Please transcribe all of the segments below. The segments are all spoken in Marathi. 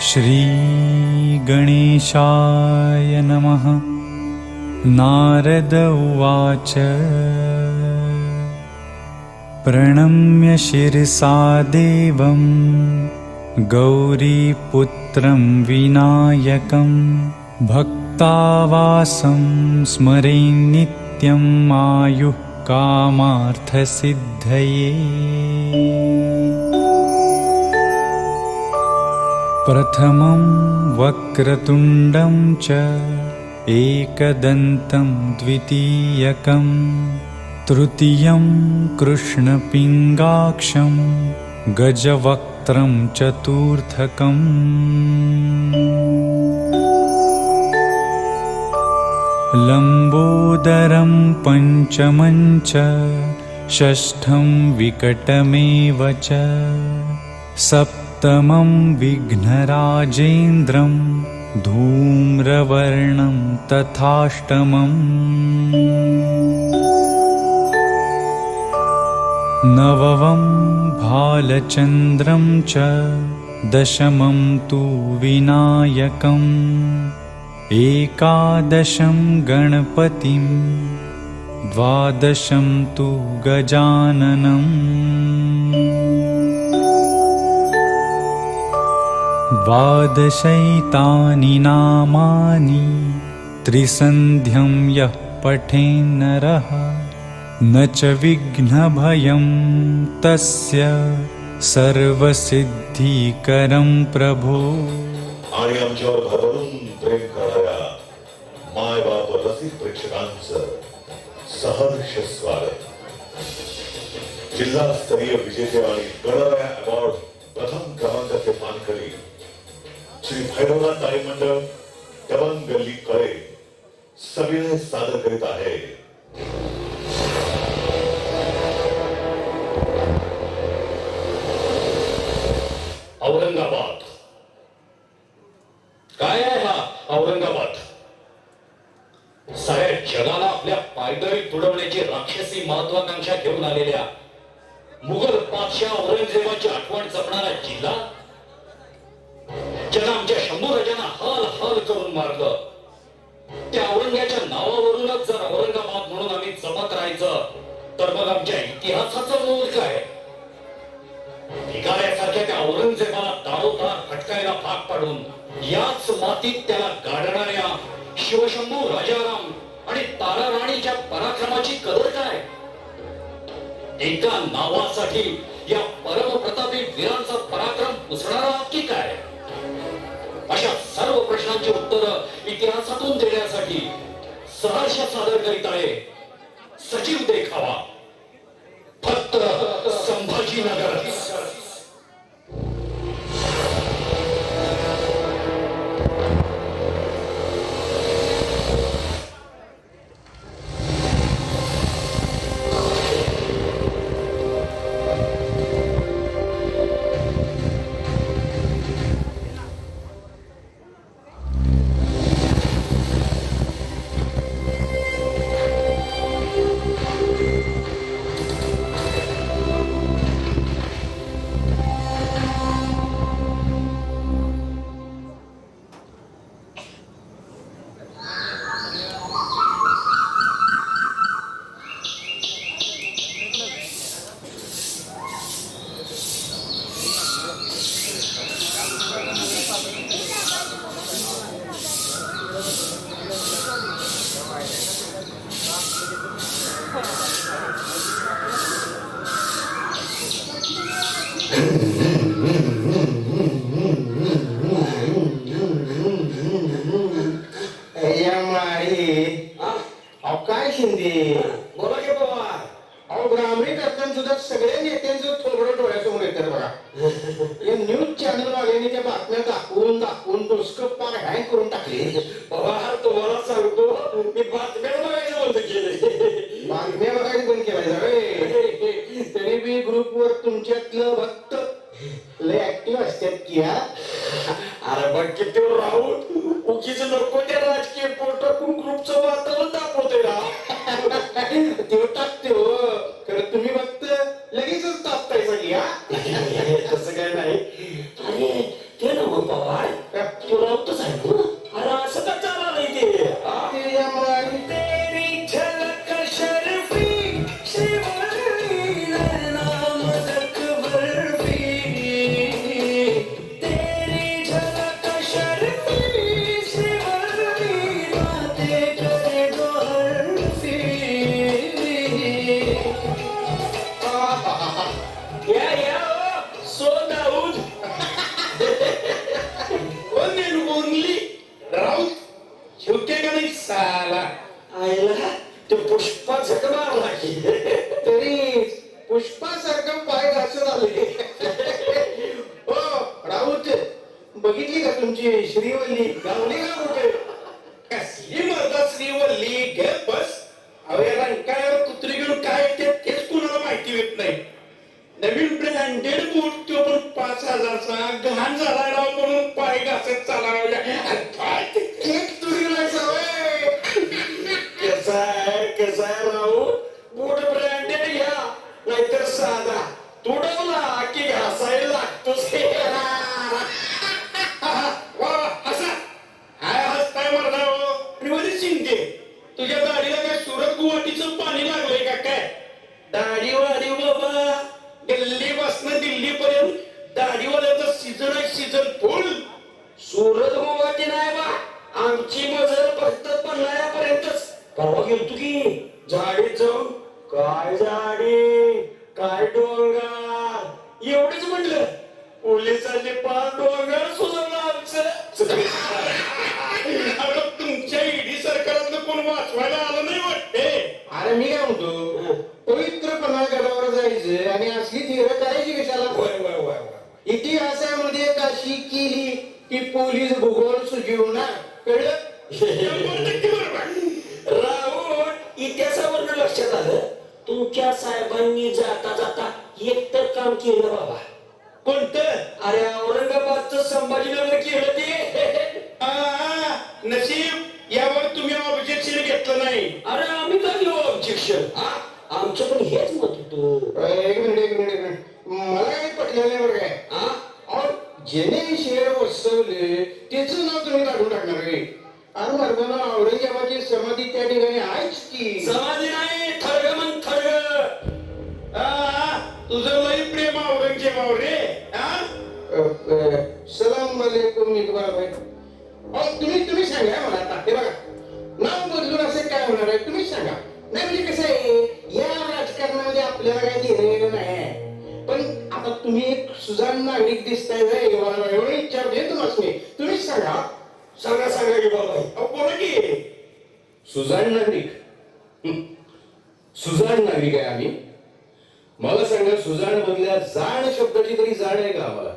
श्री गणेशाय नमः। नारद उवाच प्रणम्य शिरसा देवं गौरीपुत्रं विनायकं भक्तावासं स्मरेन् नित्यं आयुः कामार्थसिद्धये। प्रथमं वक्रतुण्डं च एकदन्तं द्वितीयकं तृतीयं कृष्णपिङ्गाक्षं गजवक्त्रं चतुर्थकम्। लम्बोदरं पञ्चमं च षष्ठं विकटमेव च सप्तमं विघ्नराजेन्द्रं धूम्रवर्णं तथाष्टमम्। नवमं भालचन्द्रं च दशमं तु विनायकम् एकादशं गणपतिं द्वादशं तु गजाननम्। द्वादशैतानि नामानि त्रिसन्ध्यं यः पठेन्नरः न च विघ्नभयं तस्य सर्वसिद्धिकरं प्रभो। आणि आमच्यावर भरभरून प्रेम करणाऱ्या माय बाप रसिक प्रेक्षकांचं सहर्ष स्वागत। जिल्हास्तरीय विजेते आणि गणराया अवॉर्ड प्रथम क्रमांकाचे मानकरी श्री भैरवनाथ ताई मंडळ दबंग गल्ली कळे सविनय सादर करीत आहे औरंगाबाद। काय आहे हा औरंगाबाद? साऱ्या जगाला आपल्या पायदळी तुडवण्याची राक्षसी महत्वाकांक्षा घेऊन आलेल्या मुघल बादशाह औरंगजेबाची आठवण जपणारा जिल्हा, ज्यानं आमच्या शंभू राजांना हाल हाल करून मारलं, त्या औरंग्याच्या नावावरूनच जर औरंगाबाद म्हणून आम्ही जपत राहायचं तर मग आमच्या इतिहासाचं मोल काय? भिकाऱ्यासारख्या त्या औरंगजेबाला दारोदार फटकायला भाग पाडून याच मातीत त्याला गाडणाऱ्या शिवशंभू राजाराम आणि तारा राणीच्या पराक्रमाची कदर काय? एका नावासाठी या परमप्रतापी वीरांचा पराक्रम पुसणारा आहात की काय? अशा सर्व प्रश्नांची उत्तरं इतिहासातून देण्यासाठी सहर्ष सादर करीत आहे सजीव देखावा फक्त संभाजीनगर। काय शिंदे बोला की बाबा। अहो ग्रामीण रत्न सुद्धा सगळ्या नेत्यांचं थोबडं डोळ्यासमोर येतात बघा। या न्यूज चॅनल वाल्यांनी त्या बातम्या दाखवून दाखवून डोसकं पार हँग करून टाकले। बाबा तुम्हाला सांगतो मी बातम्या बघायचं बंद केले। बातम्या बघायला बंद केलाय तरी बी ग्रुपवर तुमच्यातलं भक्त लय ऍक्टिव्ह असतात की हा। अरे बघ किती राहून उगीच नको त्या राजकीय पोटातून ग्रुपचं वातावरण दाखवतोय ना ते टाकते हो खरं तुम्ही फक्त लगेचच तापताय सगळी हा। तसं काय नाही. अरे ते नको पवार तुमची श्रीवल्ली गावली का कुठे? कसली मर्दा श्रीवल्ली घे बस. अहो या रंकाळ्यावर कुत्री घेऊन काय येते तेच कुणाला माहिती येत नाही. नवीन ब्रँडेड बूट तो पण 5,000चा घाण झाला राव म्हणून पाय घासत चालावं. काय ते केक तुरी कसा आहे राहू. बूट ब्रँडेड घ्या नाहीतर साधा तुडवला की घासायला लागतोच. शिंदे तुझ्या दाढीला काय सुरत गुवाहाटीचं पाणी लागलंय का काय? दाढी वाढी बाबा दिल्ली पासून दिल्ली पर्यंत दाढीवाल्याचा सीझन आहे सीझन फुल. सुरत गुवाहाटी नाही बा आमची मजल फक्त पन्हाळ्यापर्यंतच. परवा गेलतो की झाडीत जाऊन काय झाडी काय डोंगर एवढेच म्हणलं पोलिसांनी पार डोंगर सुधारलं आमचं. तुमच्या ईडी सरकारातलं कोण वाचवायला आलं नाही वाटते. अरे मी काय म्हणतो पवित्र पन्हाळगडावर जायचं आणि असली थिरं करायची कशाला? इतिहासामध्ये काशी केली की पोलीस भूगोल सुजीवणार कळलं. राहुल इतिहासावरनं लक्षात आलं तुमच्या साहेबांनी जाता जाता एकतर काम केलं बाबा. कोणतं? अरे औरंगाबादचं संभाजीनगर केलं ते. नशीब यावर तुम्ही ऑब्जेक्शन घेतलं नाही. अरे आम्ही का घेऊ ऑब्जेक्शन? आमचं पण हेच मत होतं. एक मिनिट मला काही पटलं नाही बरं काय. ज्याने शेर वसवले त्याचं नाव तुम्ही काढून टाकणार आहे. अरे मर्दाना औरंगाबादची समाधी त्या ठिकाणी आहेच की. समाधी नाही थर्ग म्हण थर्ग. तुझं लई प्रेम औरंगजेबावर रे. सलाम वालेकुम इकबाल भाई. तुम्ही सांगा मला आता. हे बघा नाव बदलून असं काय होणार आहे तुम्हीच सांगा. नाही म्हणजे कसं आहे या राजकारणामध्ये आपल्याला काही घेणं नाही. पण आता तुम्ही एक सुजाण नागरिक दिसताय एवढं विचारते तुम्हाला तुम्हीच सांगा. सांगा की बाबा बोला की. सुजाण नागरिक आहे आम्ही. मला सांगा सुजाण बदल्या जाण शब्दाची तरी जाण आहे का आम्हाला?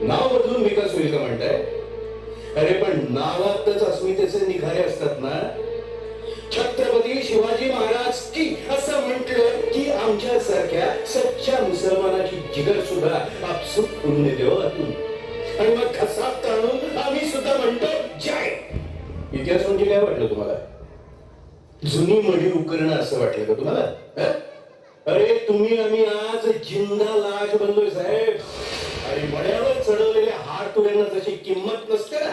नाव बदलून विकास होईल का म्हणताय? अरे पण नावातच अस्मितेचे निखारे असतात ना. छत्रपती शिवाजी महाराज की असं म्हटलं की आमच्या सारख्या सच्च्या मुसलमानाची जिगर सुद्धा आपसूक करून देते हो आतून. आणि मग खसात ताणून आम्ही सुद्धा म्हणतो जय. इतिहास म्हणजे काय वाटलं तुम्हाला? जुनी मडी उकरणं असं वाटलं का तुम्हाला? अरे तुम्ही आम्ही आज जिंदा लाज बनलोय साहेब. आणि मड्यावर चढवलेल्या हार तुऱ्यांना जशी किंमत नसते ना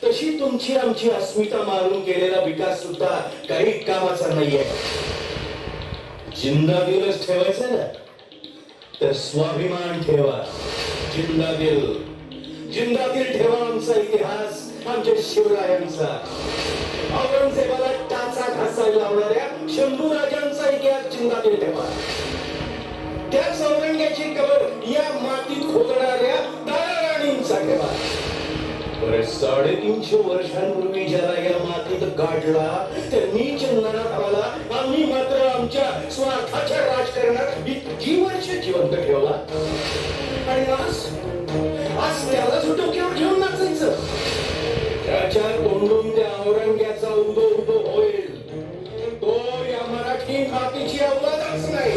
तशी तुमची आमची अस्मिता मारून केलेला विकास सुद्धा काही कामाचा नाहीये. जिंदा दिलच ठेवायचं ना तर स्वाभिमान ठेवा. जिंदा दिल ठेवा आमचा इतिहास आमच्या शिवरायांचा. औरंगजेबाला टाचा घासायला लावणाऱ्या शंभू राजांचा इतिहास जिंदा दिल ठेवा. त्याच औरंग्याची कबर या मातीत खोदणाऱ्या दाराणींचा ठेवा. 350 वर्षांपूर्वी ज्याला या मातीत गाठला त्या नीच नराधमाला आम्ही मात्र आमच्या स्वार्थाच्या राजकारणात इतकी वर्ष जिवंत ठेवला. आणि आज त्याला डोक्यावर घेऊन नाचायचं. त्याच्या तोंडून त्या औरंग्याचा उदो होईल. तो या मराठी मातीची अवलादच नाही.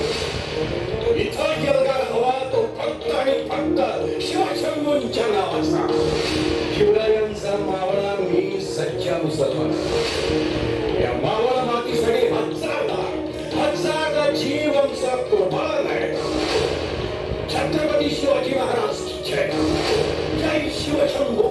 इथं यलगार हवा तो फक्त आणि फक्त शिवशंभूंच्या नावाचा. शिवरायांचा मावळा मी सच्चा मुसलमान. या मावळा मातीसाठी हजारदा जीव आमचा कुर्बान आहे. छत्रपती शिवाजी महाराज की जय. जय शिवशंभू.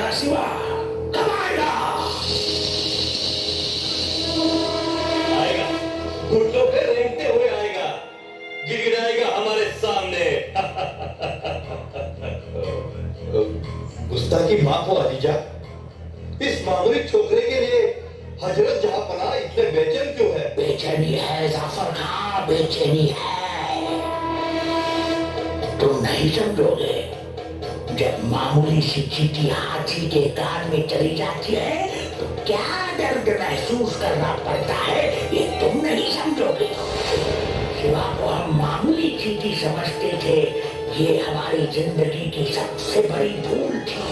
आएगा शिवा, कब आएगा? आएगा, घुटनों पे रेंगते हुए आएगा, गिड़गिड़ाएगा हमारे सामने। गुस्ताखी माफ हो अलीजा, इस मामूली छोकरे के लिए हजरत जहां पनाह इतने बेचैन क्यों है? बेचैनी है जाफर खां, बेचैनी है। तुम नहीं समझोगे, जब मामूली सी चींटी हाथी के कान में चली जाती है तो क्या दर्द महसूस करना पड़ता है, ये तुम नहीं समझोगे। शिवा को हम मामूली चींटी समझते थे, ये हमारी जिंदगी की सबसे बड़ी भूल थी।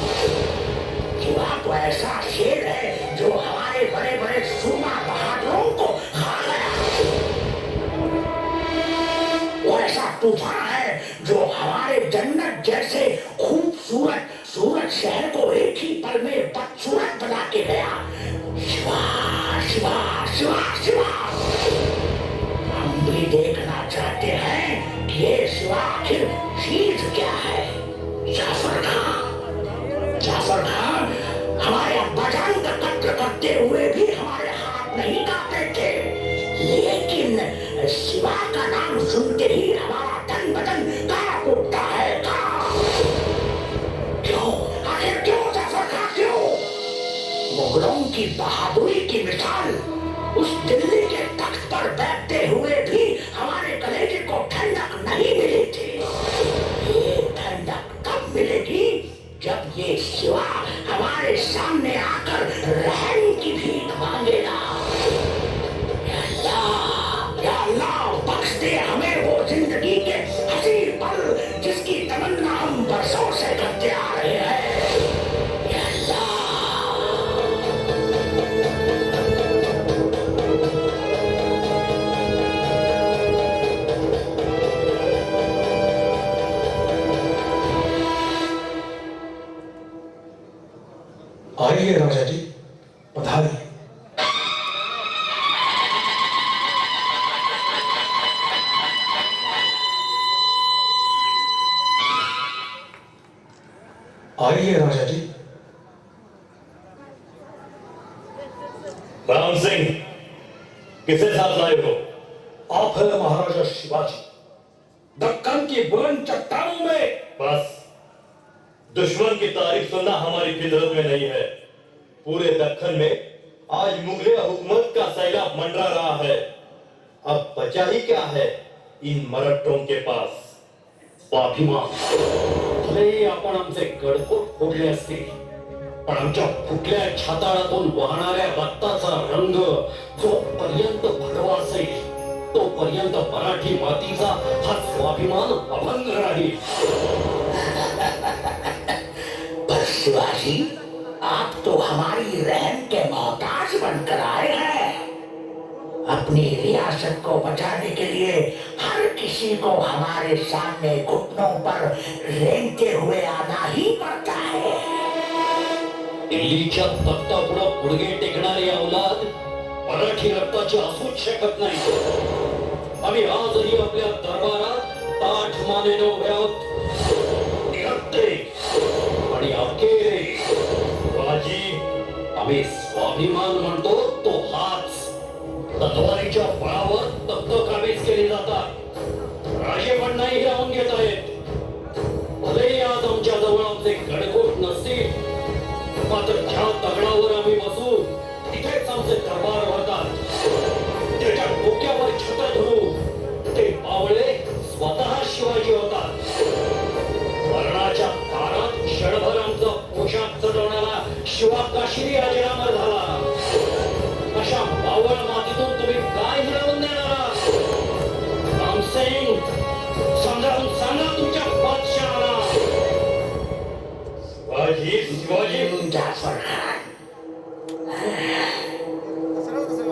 शिवा तो ऐसा शेर है जो हमारे बड़े बड़े सूमा बहादुरों को खा गया। वो ऐसा तूफान है जो हमारे जन्नत जैसे खूबसूरत सूरत शहर को एक ही पल में बदसूरत बना के गया। शिवा शिवा शिवा शिवा, हम भी देखना चाहते हैं कि ये शिवा आखिर चीज क्या है। जाफर खां, जाफर खां, हमारे अब्बाजान का कत्ल करते हुए भी हमारे हाथ नहीं कांपते थे, लेकिन शिवा का नाम सुनते ही हमारा तन बदन कांप उठता है। क्यों, आखिर क्यों जाफर खां, क्यों? मुगलों की बहादुरी की मिसाल उस दिल्ली के तख्त पर बैठते हुए भी हमारे कलेजे को ठंडक नहीं मिली थी। ये ठंडक कब मिलेगी? जब ये शिवा हमारे सामने आकर रहम की भीख मांगेगा। या अल्लाह, बख्श दे हमें वो जिंदगी के हंसी पल जिसकी तमन्ना हम बरसों से करते आ रहे हैं। या अल्लाह। आइए राजा जी, पधारिए। आइए राजा जी। राम सिंह, किसे साथ लाए हो? आप हैं महाराजा शिवाजी, दक्कन की बुलंद चट्टानों में। बस, दुश्मन की तारीफ सुनना हमारी फितरत में नहीं है। पूरे दक्कन में आज मुगले हुकूमत का सैलाब मंडरा रहा है। अब बचा ही क्या है इन मराठों के पास? स्वाभिमान, भले आपण आमचे गडकोट फोडले असते, पण आमच्या फुटल्या छाताळातून वाहणाऱ्या रक्ताचा रंग जोपर्यंत भगवा असेल तोपर्यंत मराठी मातीचा हा स्वाभिमान अभंग राहील। पर शिवाजी, आप तो हमारी रहम के मोहताज बनकर आए हैं। अपनी रियासत को बचाने के लिए हर किसी को हमारे सामने घुटनों पर रेंगते हुए आना ही पड़ता है। दिल्लीच्या तख्तापुढं गुडघे टेकणारी औलाद मराठी रक्ताची असूच शकत नाही। आम्ही आजही आपल्या दरबारात ताठ मानेने उभे आहोत, निहत्ते आणि अकेले। बाजी, आम्ही स्वाभिमान म्हणतो तो हाच। तलवारीच्या बळावर तख्त काबीज केली जातात, राजे पण नाही राहून घेत आहेत। भले आज आमच्या जवळ आमचे गडकोट नसतील, मात्र ज्या दगडावर आम्ही बसू तिथेच आमचे दरबार होतात। त्याच्या डोक्यावर छत्र धरू ते पावळे स्वतः शिवाजी होतात। मरणाच्या दारात क्षणभर आमचा पोशाख चढवणारा शिवा काशिनी राजीनामा झाला। अशा बावळ मातीतून तुम्ही काय मिळवून देणार आहात? रामसिंग, समजावून सांगा तुमच्या बादशहाला। शिवाजी, जाफर खान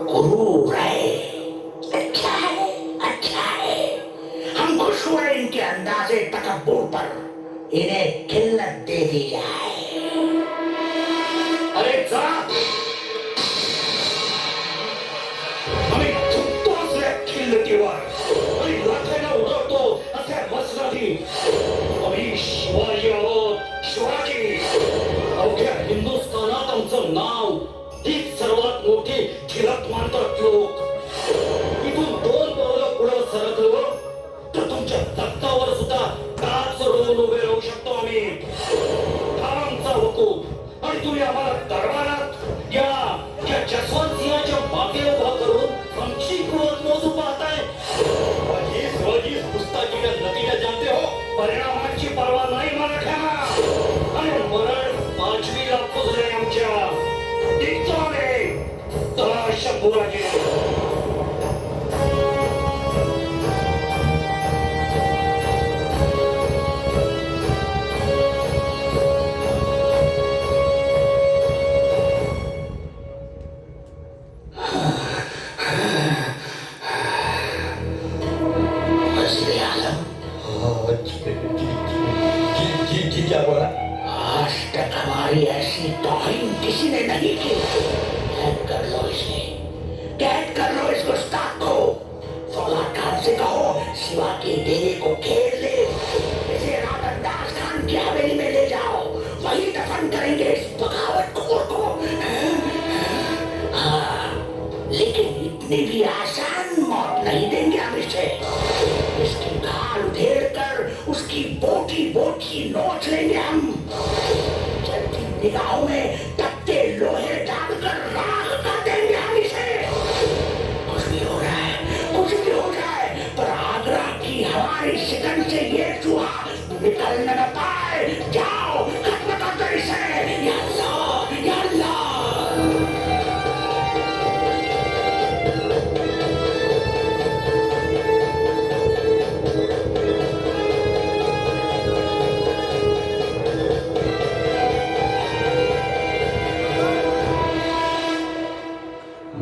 गुरूर है, अच्छा है, अच्छा है। हम खुश हुए इनके अंदाजे तकब्बुर पर, इन्हें खिल्लत दे दी जाए। अरे जा, हमें झुकतो से खिल्लतीवर आणि लाथेला उडवतो असे मसनदी। आम्ही शिवाजी आहोत, शिवाजी। अवघ्या तुमचं नाव हीच सर्वात मोठी झिलक मानतात लोक. इथून 2 पावलं पुढे सरकलो तर तुमच्या तख्तावर सुद्धा काच रोवून उभे राहू शकतो आम्ही. हा आमचा हुकूम. आणि तुम्ही आम्हाला दरबारात या जसवंत सिंहाच्या मागे उभा करून आमची क्रोध मोजू पाहताय. वजीस पुस्तकीय नतीजा जानते हो. परिणामाची पर्वा नाही मराठ्यांना. आणि मरण 5वीला पुजले आमच्या. टिकतो आम्ही. चला शंभूराजे. क्या बोला? आज तक हमारी ऐसी तौहीन किसी ने नहीं की. कैद कर लो इसे, कैद कर लो इस गुस्ताख को. फौलाद खान से कहो शिवा के डेरे को घेर ले. इसे रामदास खान की हवेली में ले जाओ. वही दफन करेंगे इस बगावतखोर को. हाँ, लेकिन इतनी भी आसान मौत नहीं देंगे हम इसे. इसकी खाल उधेड़ कर उसकी बोटी बोटी नोच लेंगे हम. जल्दी निगाहों में तपते लोहे डालकर राख कर देंगे हम इसे. कुछ भी हो रहा है, कुछ भी हो जाए, पर आगरा की हमारी शिकन से ये चूहा निकल न पाए. जाओ खत्म कर दो इसे. या अल्लाह, या अल्लाह.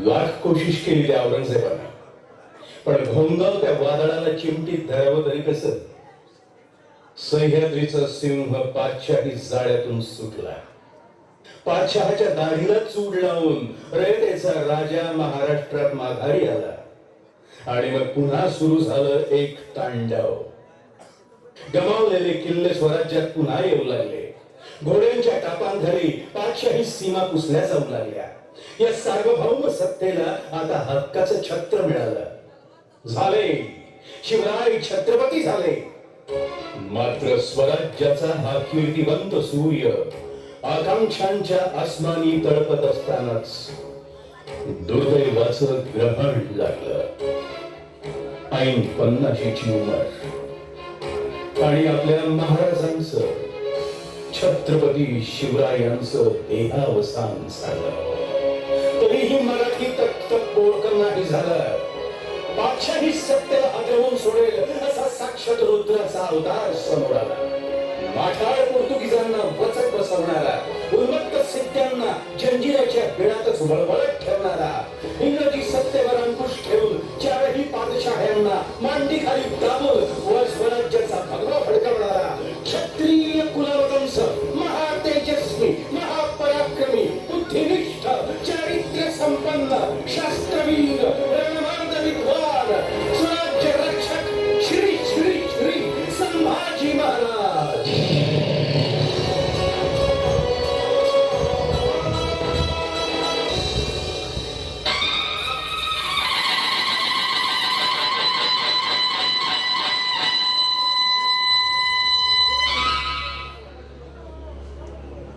लाख कोशिश केली त्या औरंगजेबाने, पण घोंगाव त्या वादळाला चिमटीत धरावं तरी कसं. सह्याद्रीचा सिंह पातशाही जाळ्यातून सुटला. पातशहाच्या दाढीला चूड लावून रयतेचा राजा महाराष्ट्रात माघारी आला. आणि मग पुन्हा सुरू झालं एक तांडव. गमावलेले किल्ले स्वराज्यात पुन्हा येऊ लागले. घोड्यांच्या टापांखाली पातशाही सीमा पुसल्या जाऊ लागल्या. या सार्वभौम सत्तेला आता हक्काचं छत्र मिळालं. झाले शिवराय छत्रपती झाले. मात्र स्वराज्याचा हा कीर्तिवंत सूर्य आकांक्षांच्या आसमानी तळपत असतानाच दुर्दैवाचं ग्रहण लागलं. ऐन 50ची उमर आणि आपल्या महाराजांचं छत्रपती शिवरायांचं देहावसान झालं. तरीही मराठी तख्त बोळकं नाही झालं. बादशाही सत्तेला हटवून सोडेल असा साक्षात रुद्राचा अवतार समोर आला. माठाळ पोर्तुगीजांना वचक बसवणारा, उन्मत्त सिद्ध्यांना जंजिराच्या बिळातच वळवळत ठेवणारा, इंग्रजी सत्तेवर अंकुश ठेवून 4ही पादशाह्यांना मांडीखाली दाबून व स्वराज्याचा भगवा फडकवणारा क्षत्रिय कुलवंश, महातेजस्वी, महापराक्रमी, बुद्धिनिष्ठ, चारित्र्य संपन्न, शास्त्रवीर, रणमार्ग विद्वान, स्वराज्य रक्षक श्री श्री श्री संभाजी महाराज.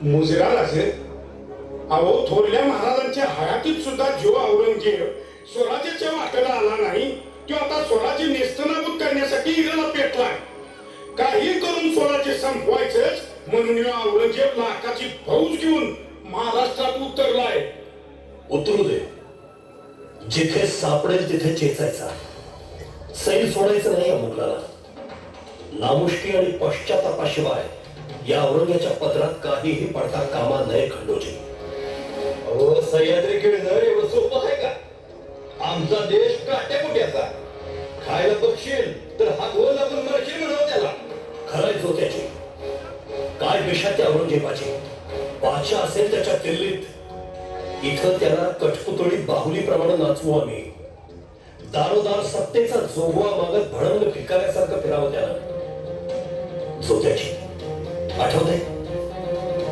मुजरा राजे, अहो थोरल्या महाराजांच्या हयातीत सुद्धा जो औरंगजेब स्वराज्याच्या वाटेला आला नाही, तो आता स्वराज्य नेस्तनाबूत करण्यासाठी इराला पेटलाय. काही करून स्वराज्य संपवायचंच म्हणून या औरंगजेब लाखाची फौज घेऊन महाराष्ट्रात उतरलाय. उतरू दे. जिथे सापडेल तिथे चेचायचा. सैल सोडायचं नाही या मुलाला. नामुष्की आणि पश्चातापाशिवाय या औरंग्याच्या पदरात काहीही पडता कामा नये खंडोजी. अहो सह्याद्री गिळणं एवढं सोपं आहे का? आमचा देश काट्याकुट्याचा. खायला बघशील तर हात वर लागून मरशील म्हणावं त्याला. खराय चोत्याची काय पेशा त्या औरंगजेबाची. बादशाह असेल त्याच्या किल्लीत. इथं त्याला कठपुतळीत बाहुलीप्रमाणे नाचवू आम्ही. दारोदार सत्तेचा जोगवा मागत भडंग भिकाऱ्यासारखं फिरावं त्याला. चोत्याची आठवते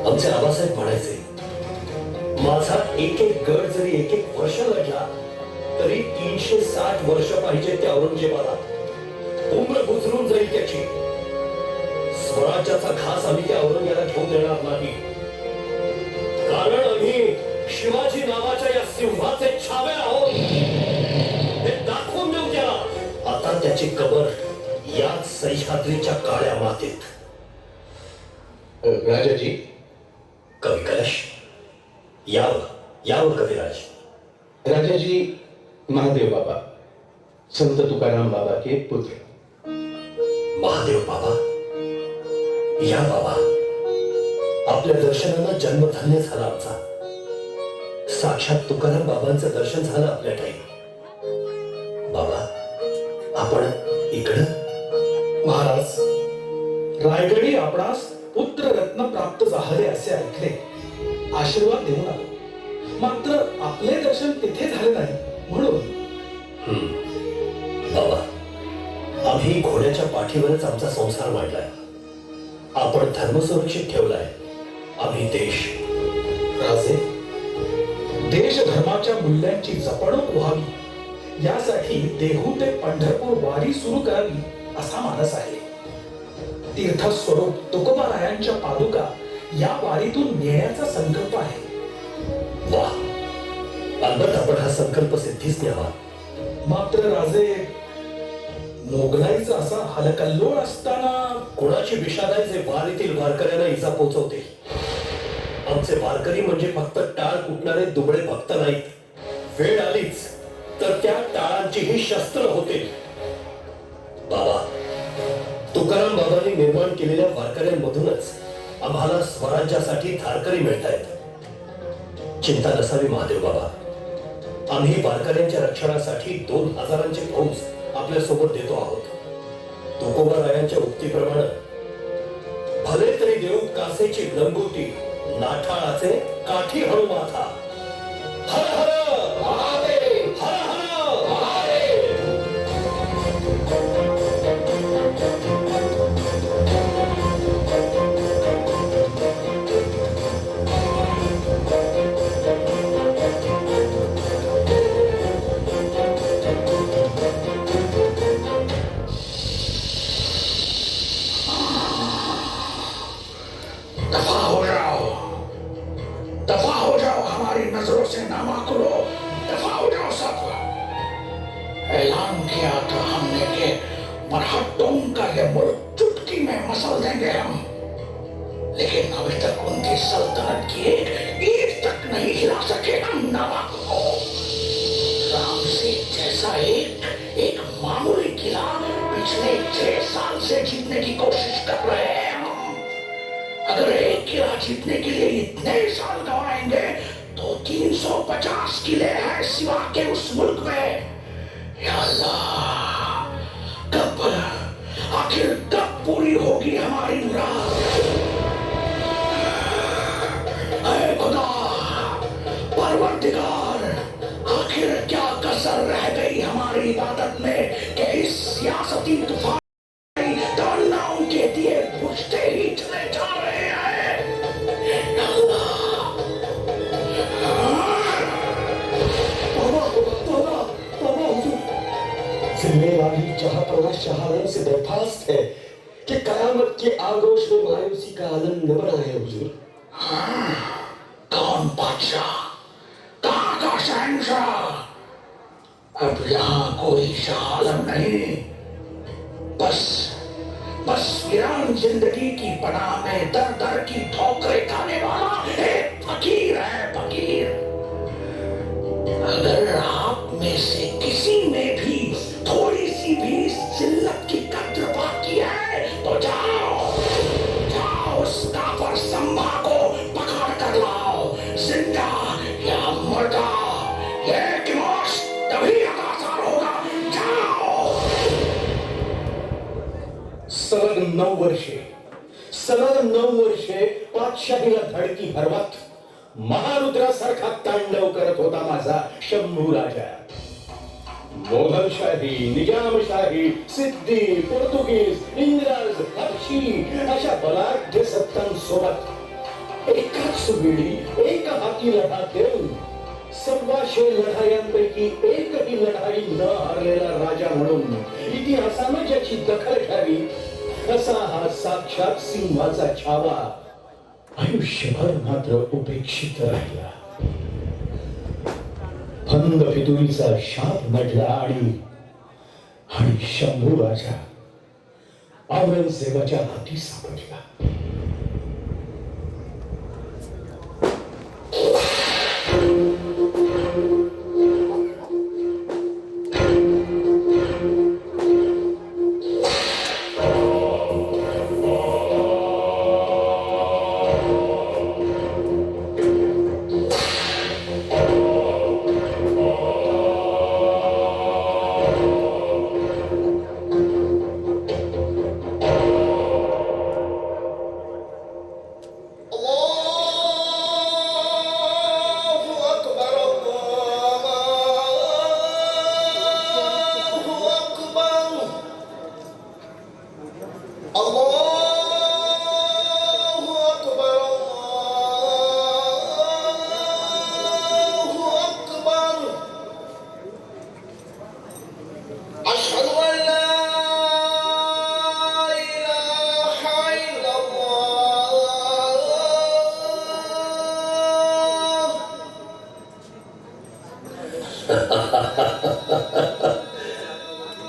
आमचे आबासाहेब म्हणायचे, माझा एक एक गड जरी एक एक वर्ष लढला तरी 360 वर्ष पाहिजे त्या औरंगजेबाला. उम्र गुजरून जाईल त्याची. स्वराज्याचा घास आम्ही त्या औरंग्याला घेऊन देणार नाही. कारण आम्ही शिवाजी नावाच्या या सिंहाचे छावे आहोत. हे दाखवून देऊ त्याला. आता त्याची कबर याच सह्याद्रीच्या काळ्या मातीत. राजाजी, कवी कलश, यावं कविराज. राजाजी, महादेव बाबा, संत तुकाराम बाबा के पुत्र. महादेव बाबा, या बाबा. आपल्या दर्शनानं जन्मधन्य झाला आमचा. साक्षात तुकाराम बाबांचं दर्शन झालं आपल्या ठाई. बाबा, आपण इकडं. महाराज, रायगडी आपणास पुत्ररत्न प्राप्त झाले असे ऐकले. आशीर्वाद देऊन आलो. मात्र आपले दर्शन तिथे झाले नाही म्हणून. बाबा, आम्ही घोड्याच्या पाठीवरच आमचा संसार मांडलाय. आपण धर्म सुरक्षित ठेवलाय. आम्ही देश. राजे, देश धर्माच्या मूल्यांची जपणूक व्हावी यासाठी देहू ते पंढरपूर वारी सुरू करावी असा मानस आहे. तीर्थस्वरूप तुकोबारायांच्या पादुका या वारीतून नेण्याचा संकल्प आहे. वा, अलबत्त आपण हा संकल्प सिद्धीच न्यावा. मात्र राजे, मोगलाईचा असा हलकल्लोळ असताना कोणाची विषादाय जे वारीतील वारकऱ्यांना इजा पोहोचवते. आमचे वारकरी म्हणजे फक्त टाळ कुटणारे दुबळे भक्त नाहीत. वेळ आलीच तर त्या टाळांचीही शस्त्र होतील. बाबा, तुकाराम बाबांनी निर्माण केलेल्या वारकऱ्यांमधूनच आम्हाला स्वराज्यासाठी धारकरी मिळत आहेत. चिंता नसावी महादेव बाबा. आम्ही वारकऱ्यांच्या रक्षणासाठी 2000ची फौज आपल्या सोबत देतो आहोत. तुकोबारायांच्या उक्तीप्रमाणे भले तरी देऊ कासेची लंगोटी, नाठाळाचे काठी हळू माथा. हर हर महादेव, हर हर महादेव. दफा हो जाओ हमारी नजरों से नामाकुलो. दफा हो जाओ सब. ऐलान किया था हमने कि मरहट्टों का ये मुल्क चुटकी में मसल देंगे हम. लेकिन अभी तक उनकी सल्तनत की एक ईंट तक नहीं हिला सके हम नामाकुलो. रामसेठ जैसा एक मामूली किला पिछले 6 साल से जीतने की कोशिश कर रहे हैं हम. अगर एक किला जीतने के लिए इतने साल गवाएंगे तो 350 किले हैं सिवा के उस मुल्क में. या अल्लाह, आखिर कब पूरी होगी हमारी मुराद. ऐ खुदा, परवरदिगार, आखिर क्या कसर रह गई हमारी इबादत में कि इस सियासती तूफान तमन्नाओं के दिए बुझते ही चले जा रहे हैं. या अल्लाह. बाबा हुजूर, जिम्मेवारी जहां पर शहादत से दरखास्त है कि कयामत के आगोश में मायूसी का आलम न बनाए हुजूर. कौन बादशाह, कहां का शहंशाह. अब यहाँ कोई शाह आलम नहीं. बस वीरान जिंदगी की पनाह में दर दर की ठोकरें खाने वाला एक फकीर है, फकीर. अगर आप में से किसी में भी थोड़ी सी भी जिल्लत की कद्र बाकी है तो जाओ उस काफर संभा को पकड़ कर लाओ. जिंदा या मुर्दा, ये कि मोश तभी आसार होगा. जाओ. सलग 9 वर्षे पातशाहीला धडकी भरवत महारुद्रासारखा तांडव करत होता माझा शंभू राजा. मोगलशाही, निजामशाही, सिद्धी, पोर्तुगीज, इंग्रज, हबशी अशा बलाढ्य सत्तांसोबत एकाच वेळी एका हाती लढा देऊन 1,200 लढायांपैकी एकही लढाई न हारलेला राजा म्हणून इतिहासानं ज्याची दखल घ्यावी असा हा साक्षात सिंहाचा छावा आयुष्यभर मात्र उपेक्षित राहिला. फंद फितुरीचा शाप नडला आणि शंभू राजा औरंगजेबाच्या हाती सापडला.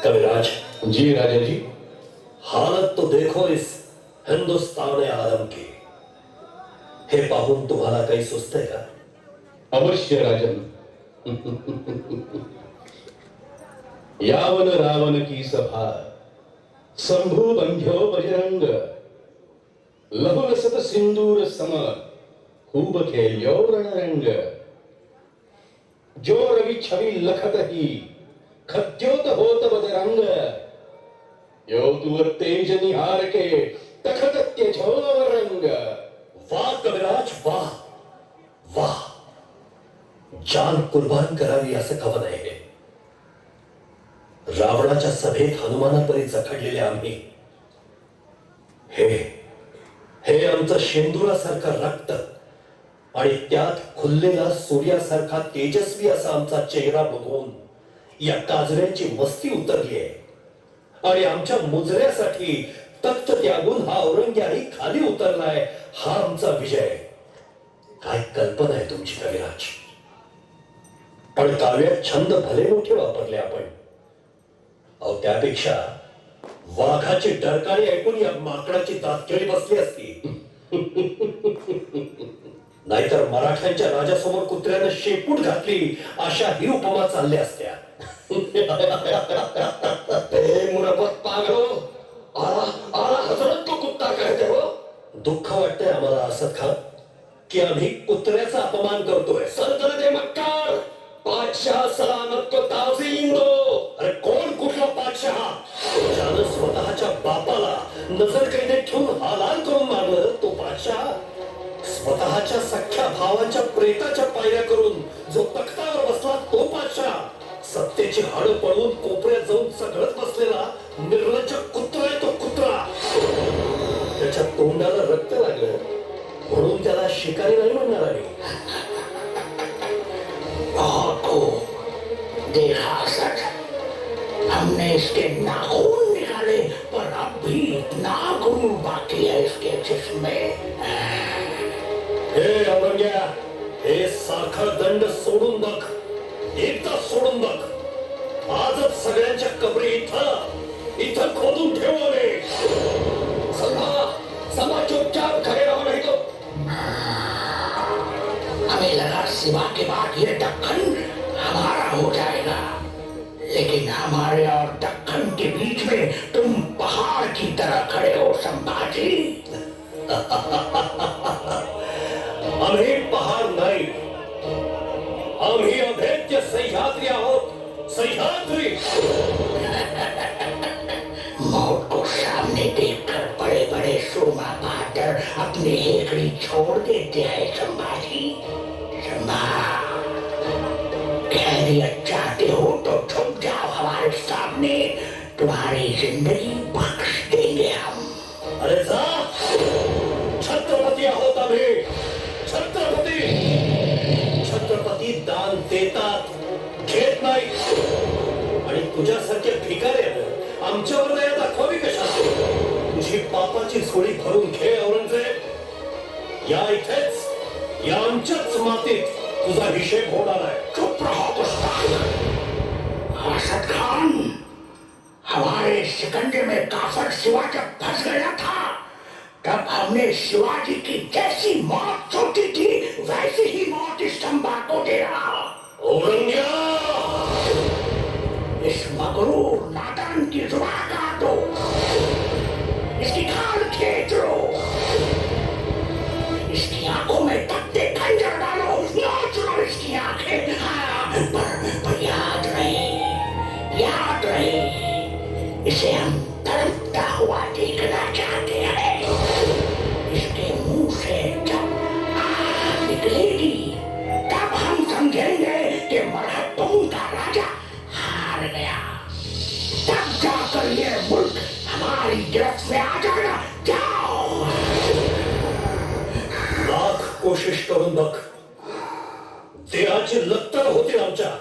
कविराज, जी राजा जी. हालत तो देखो इस हिंदुस्तान आलम की. हे पाहून तुम्हाला काही सुचतंय का? अवश्य राजन. यावन रावण की सभा शंभू बंध्यो बजरंग लहुलसत सिंदूर सम खूब खेल्यो रणरंग जो रवि छवि लखत ही खद्योत होत बदरंग यो तुअर तेज निहार के तखत त्यजो रंग. वाह कविराज, वाह वाह. जान कुर्बान करावी असं कवन आहे. रावणाच्या सभेत हनुमानापरी जखडलेले आम्ही हे आमचं शेंदुरासारखं रक्त आणि त्यात खुललेला सूर्यासारखा तेजस्वी असा आमचा चेहरा बघून या काजऱ्यांची मस्ती उतरली आहे आणि आमच्या मुजऱ्यासाठी तख्त त्यागून हा औरंग्याही खाली उतरलाय. हा आमचा विजय. काय कल्पना आहे तुमची कविराज. पण काव्यात छंद भले मोठे वापरले आपण. अहो त्यापेक्षा वाघाची डरकाळी ऐकून या माकडाची दातखिळी बसली असती. नाहीतर मराठ्यांच्या राजासमोर कुत्र्यानं शेपूट घातली अशा ही उपमा चालल्या असत्या. मुरबत पागलो आला हजरत तो कुत्ता कहते हो. दुःख वाटतंय आम्हाला असत खान की आम्ही कुत्र्याचा अपमान करतोय. सल्तनत मक्कार बादशाह सलामत को ताज़ीम दो. अरे कोण कुठला बादशाह ज्यानं स्वतःच्या बापाला नजर कैदेत ठेवून हालाल करून मारलं तो बादशाह. स्वतःच्या सख्या भावाच्या प्रेताच्या पायऱ्या करून जो तख्तावर बसला तो बादशाह. सत्तेची हाडं पळवून कोपऱ्यात जाऊन सगळत बसलेला निर्लज्ज कुत्रा आहे तो कुत्रा. त्याच्या तोंडाला रक्त लागलं म्हणून त्याला शिकारी नाही म्हणणार आहे. को देखा सच, हमने इसके नाखून निकाले पर अब भी इतना खून बाकी है इसके जिस्म में. हे औरंग्या, हे साखर दंड सोडून बघ. एकदा सोडून बघ. आजच सगळ्यांच्या कबरी इथं खोदून ठेवले. समा चुपचाप खड़े रहो नहीं तो. हमें लगा सिवा के बाद ये दक्कन हमारा हो जाएगा, लेकिन हमारे और दक्कन के बीच में तुम पहाड़ की तरह खड़े हो संभाजी. आम्ही पहाड़ नाही, आम्ही अभेद्य सह्याद्री आहोत. सह्याद्री. मौत को सामने देखकर बड़े बड़े सुरमा बहादुर अपनी हेकड़ी छोड़ देते हैं संभाजी. खैरियत चाहते हो तो छुप जाओ हमारे सामने. तुम्हारी जिंदगी बख्श देंगे हम. अरे जा. छत्रपती आहोत आम्ही. छत्रपती. तुझ्यासारख्या भिकाऱ्यानं आमच्यावर दया दाखवावी कशाला? तुझी पापाची झोळी भरून घे औरंगजेब. या इथेच या आमच्याच मातीत तुझा हिशेब होणार आहे. चुप रहो उस्ताद. असद खान, हमारे शिकंजे में काफर शिवा जब फंस गया था तब हमने शिवाजी की जैसी मौत सोची थी वैसी ही मौत इस चंबा को दे रहा. औरंगजेब, इस मगरूर नादान की जुबान काट दो, इसकी खाल खींच लो, इसकी आंखों में तख्ते खंजर डालो, नोच लो इसकी आंखें. हाँ, पर याद रहे, इसे हम तड़पता हुआ देखना चाहते हैं. इसके मुंह से जब आग निकलेगी तब हम समझेंगे कि मरहट्टों का राजा हार गया. तब जाकर ये मुल्क हमारी गिरफ्त में आ जाएगा. जाओ. लाख कोशिश करून बघ, देहाची लत्तर होते आमच्या,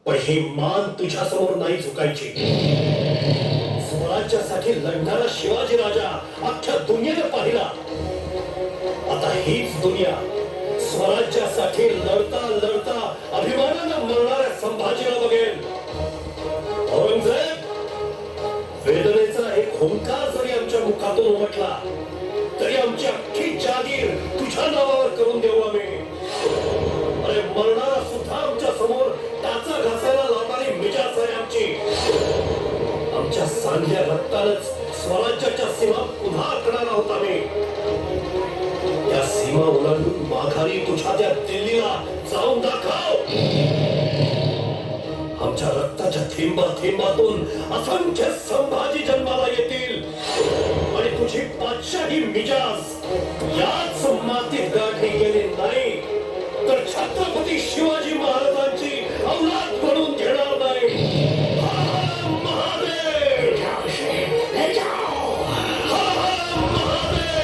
पण ही मान तुझ्या समोर नाही झुकायची. स्वराज्यासाठी लढणारा शिवाजी राजा अख्ख्या दुनियेने पाहिला. आता हीच दुनिया स्वराज्यासाठी लढता लढता अभिमानानं मरणाऱ्या संभाजीला बघेल. औरंगजेब, वेदनेचा एक हुंकार जरी आमच्या मुखातून उमटला तरी आमची अख्खी जागीर तुझ्या नावावर करून देऊ आम्ही. अरे मरणारा सुद्धा आमच्या समोर टाचा घासायला लावणारी मिजाज आहे आमची. आमच्या सांध्या रक्तानच स्वराज्याच्या सीमा पुन्हा आखणार आहोत आम्ही. त्या सीमा ओलांडून माघारी तुझ्या त्या दिल्लीला जाऊन दाखव. आमच्या रक्ताच्या थेंबा थेंबातून असंख्य संभाजी जन्माला येतील आणि तुझी बादशाही मिजाज याच मातीत गाठी गेली नाही तर छत्रपती शिवाजी महाराजांची औलाद म्हणून घेणार नाही. महादेव, ले जाओ. महादेव.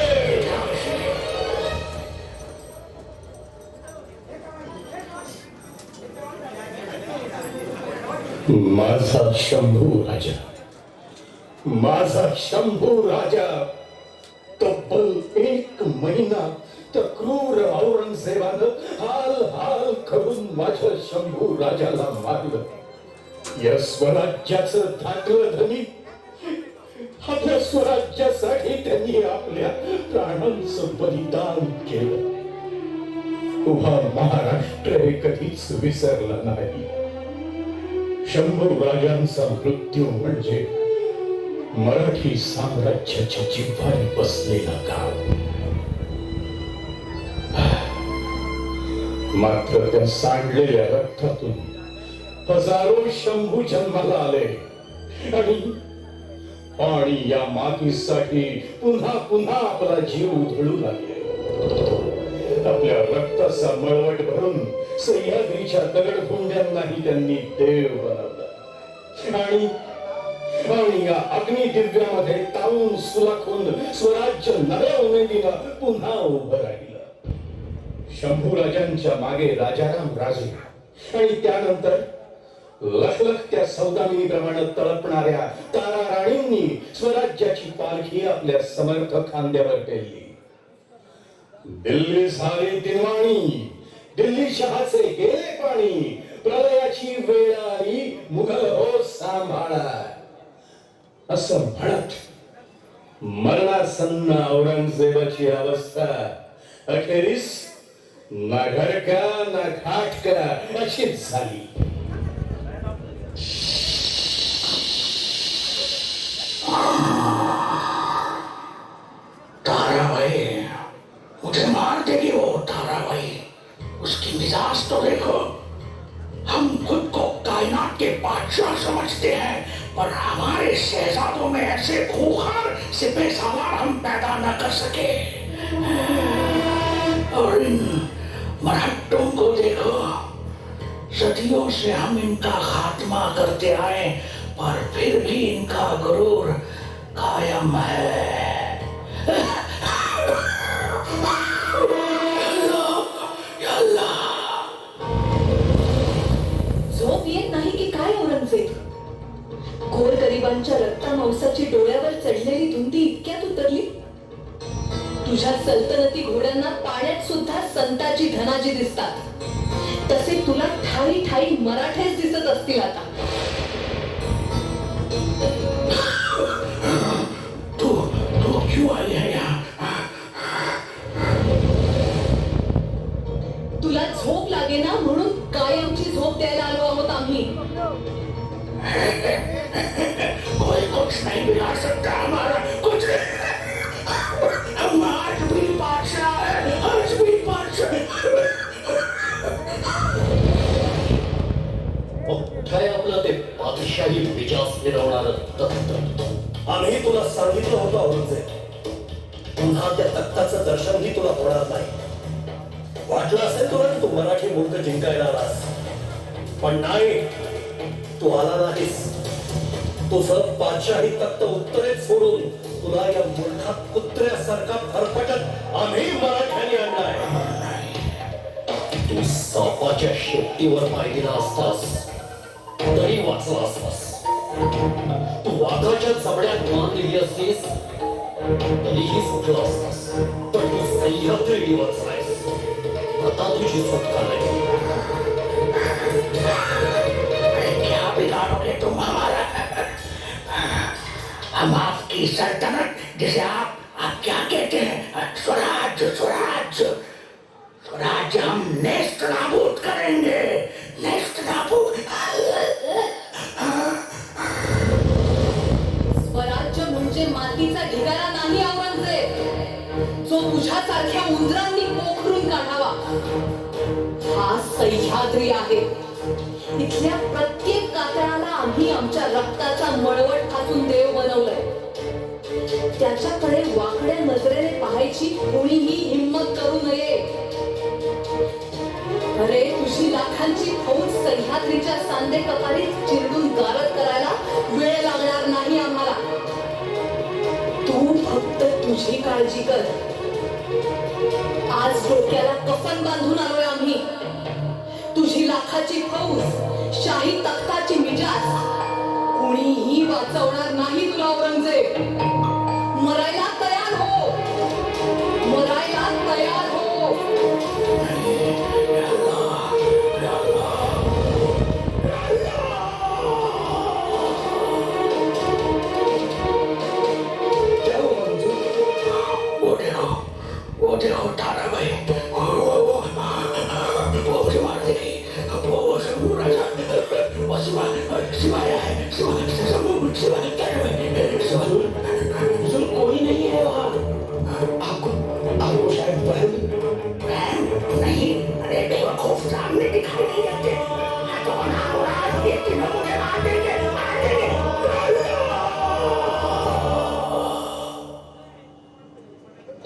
माझा शंभू राजा, माझा शंभू राजा तब्बल 1 महिना तर क्रूर औरंगजेबानं हाल हाल करून माझ्या शंभू राजाला मारलं. या स्वराज्याचं धाकलं धनी आपल्या स्वराज्यासाठी त्यांनी आपल्या प्राणांचं बलिदान केलं. उभा महाराष्ट्र हे कधीच विसरला नाही. शंभू राजांचा मृत्यू म्हणजे मराठी साम्राज्याच्या जिव्हारी बसलेला गाव. मात्र त्या सांडलेल्या रक्तातून हजारो शंभू जन्माला आले आणि या मातीसाठी पुन्हा पुन्हा आपला जीव उधळू लागले. आपल्या रक्ताचा मळवट भरून सह्याद्रीच्या दगडधोंड्यांनाही त्यांनी देव बनवला आणि या अग्निदिव्यामध्ये तावून सुलाखून स्वराज्य नव्या उमेदीनं पुन्हा उभं राहिलं. शंभूराजांच्या मागे राजाराम राजे आणि त्यानंतर लखलख त्या सौदामिनीप्रमाणे तळपणाऱ्या तारा राणींनी स्वराज्याची पालखी आपल्या समर्थ खांद्यावर पेलली. दिल्ली झाली दिनवाणी, दिल्ली शहाचे गेले पाणी, प्रलयाची वेळ आली मुघल हो सांभाळा. असं म्हणत मरणासन्न औरंगजेबाची अवस्था अखेरीस ना घडका ना घाटका अशीच झाली. ताराबाई, मुझे मार देगी वो ताराबाई. उसकी मिजाज तो देखो. हम खुद को कायनात के बादशाह समझते हैं पर हमारे शहजादों में ऐसे खूंखार सिपह सवार हम पैदा न कर सके. और इन मराठों को देखो, सदियों से हम इनका खात्मा करते आए पर फिर भी इनका गुरूर कायम है. झोप येत नाही की काय औरंगजेब? लोकांच्या रक्तामांसाची डोळ्यावर चढलेली धुंदी इतक्यात उतरली? तुझ्या सल्तनती घोड्यांना पाण्यात सुद्धा संताची धनाजी दिसतात, तसे तुला ठाई ठाई मराठेच दिसत असतील आता. तू क्यों आई है यहाँ? तुला झोप लागे ना म्हणून कायमची झोप द्यायला आलो आहोत आम्ही. कोई कुछ नहीं बिगाड़ सकता हमारा, कुछ हम आज भी बादशाह है, आज भी बादशाह. काय आपलं ते बादशाही विजास मिरवणार तख्त. आम्ही तुला सांगितलं होतं औरंगजेब, पुन्हा त्या तख्ताचं दर्शनही तुला होणार नाही. वाटलं असेल तुला की तू मराठी मुलगा जिंकायला आलास, पण नाही, तू आला नाहीस. तुझं बादशाही तख्त उत्तरेत सोडून तुला या मुलखात कुत्र्यासारखा फरफटत आम्ही मराठ्यांनी आणलाय. तू सापाच्या शेपटीवर पाय दिला असतास तरी वाचला असतास. तू वाघाच्या जबड्यात मान दिली असतीस तरीही सुटला असतास. पण तू सह्याद्री वाचलायस. आता तुझी सुटका नाही. क्या बिगाड़ोगे तुम हमारा? हम आपकी सल्तनत, जिसे आप क्या कहते हैं, स्वराज्य स्वराज्य स्वराज्य हम नेस्त नाबूद करेंगे, नेस्त नाबूद. स्वराज्य म्हणजे मातीचा ढिगारा नाही औरंगजेब, जो तुझ्यासारख्या उंदरांनी पोखरून काढावा. हा सह्याद्री आहे. इथल्या प्रत्येक कातळाला आम्ही आमच्या रक्ताचा मळवट ठासून देव बनवलंय. त्याच्याकडे वाकड्या नजरेने पाहायची कोणीही हिम्मत करू नये. अरे तुझी लाखांची फौज सह्याद्रीच्या सांदे कपारीत चिरडून गारद करायला वेळ लागणार नाही आम्हाला. तू फक्त तुझी काळजी कर. आज डोक्याला कफन बांधून आलोय आम्ही. तुझी लाखाची फौज, शाही तख्ताची मिजाज कोणीही वाचवणार नाही तुला औरंगजेब. मरायला तयार हो, मरायला तयार हो. वो देखो तारा भाई, वो शिवा देखी, वो शिवा है, शिवा कोई नहीं है वहाँ. आपको शायद वहम नहीं. अरे बेवकूफ सामने दिखाई नहीं देते. तो ये तीनों मुझे मार देंगे, मार देंगे.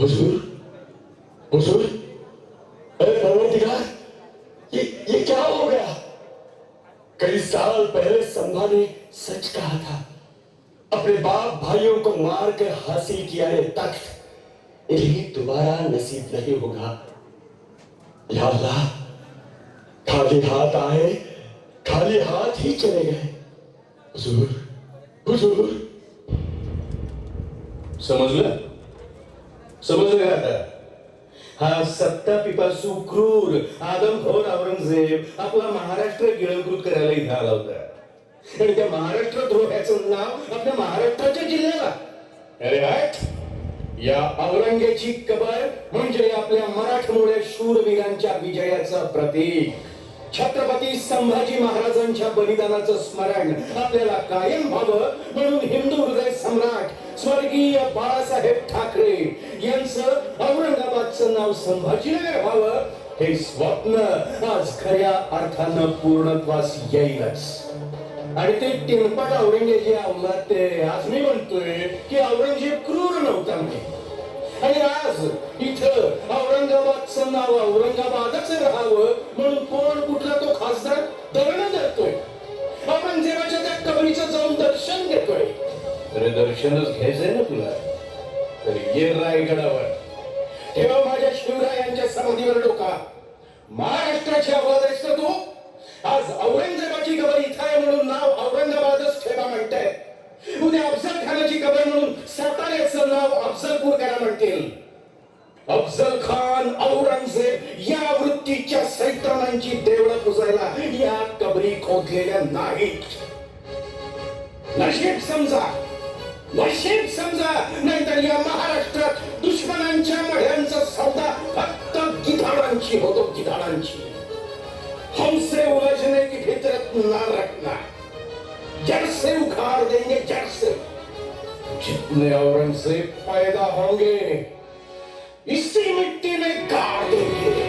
हुजूर, हुजूर, अरे परवरदिगार, ये क्या हो गया? कई साल पहले संभा ने सच कहा था, अपने बाप भाइयों को मार कर हासिल किया है तख्त, इन्हें दोबारा नसीब नहीं होगा. या अल्लाह, खाली हाथ आए, खाली हाथ ही चले गए. हुजूर, हुजूर. समजलं? समजलं का आता? हा सत्ता पिपासू क्रूर आदमखोर औरंगजेब आपला महाराष्ट्र गिळंकृत करायला इथं आला होता. आणि त्या महाराष्ट्र द्रोह्याचं नाव आपल्या महाराष्ट्राच्या जिल्ह्याला. अरे हट, या औरंगेची कबर म्हणजे आपल्या मराठमोळ्या शूरवीरांच्या विजयाचं प्रतीक. छत्रपती संभाजी महाराजांच्या बलिदानाचं स्मरण आपल्याला कायम व्हावं म्हणून हिंदू हृदय सम्राट स्वर्गीय बाळासाहेब ठाकरे यांचं औरंगाबादचं नाव संभाजीनगर व्हावं हे स्वप्न आज खऱ्या अर्थानं पूर्णत्वास येईलच. आणि ते टिनपट औरंगजेब जे अवलाद ते आज मी म्हणतोय की औरंगजेब क्रूर नव्हता म्हणून. आणि आज इथं औरंगाबादचं नाव औरंगाबादच राहावं म्हणून कोण कुठला तो खासदार धरणं धरतोय. औरंगजेबाच्या त्या कबरीचं जाऊन दर्शन घेतोय. अरे दर्शनच घ्यायचंय ना तुला तर ये रायगडावर, तेव्हा माझ्या शिवरायांच्या समाधीवर डोका. महाराष्ट्राची आवाज आहेस तू. आज औरंगजेबाची कबर इथं आहे म्हणून नाव औरंगाबादच ठेवा म्हणताय. उद्या अफजल खानाची कबर म्हणून साताऱ्याचं नाव अफजलपूर करा म्हणतील. अफजल खान, औरंगजेब या वृत्तीच्या सैतानांची देवळं पुजायला या कबरी खोदलेल्या नाहीत. नशीब समजा, नशीब समजा, नाहीतर या महाराष्ट्रात दुश्मनांच्या मढ्यांचा सौदा फक्त गिधाडांची होतो, गिधाडांची. हमसे उलझने की फितरत ना रखना, जड़ से उखाड़ देंगे, जड़ से. जितने औरंगजेब पैदा होंगे इसी मिट्टी में गाड़ देंगे.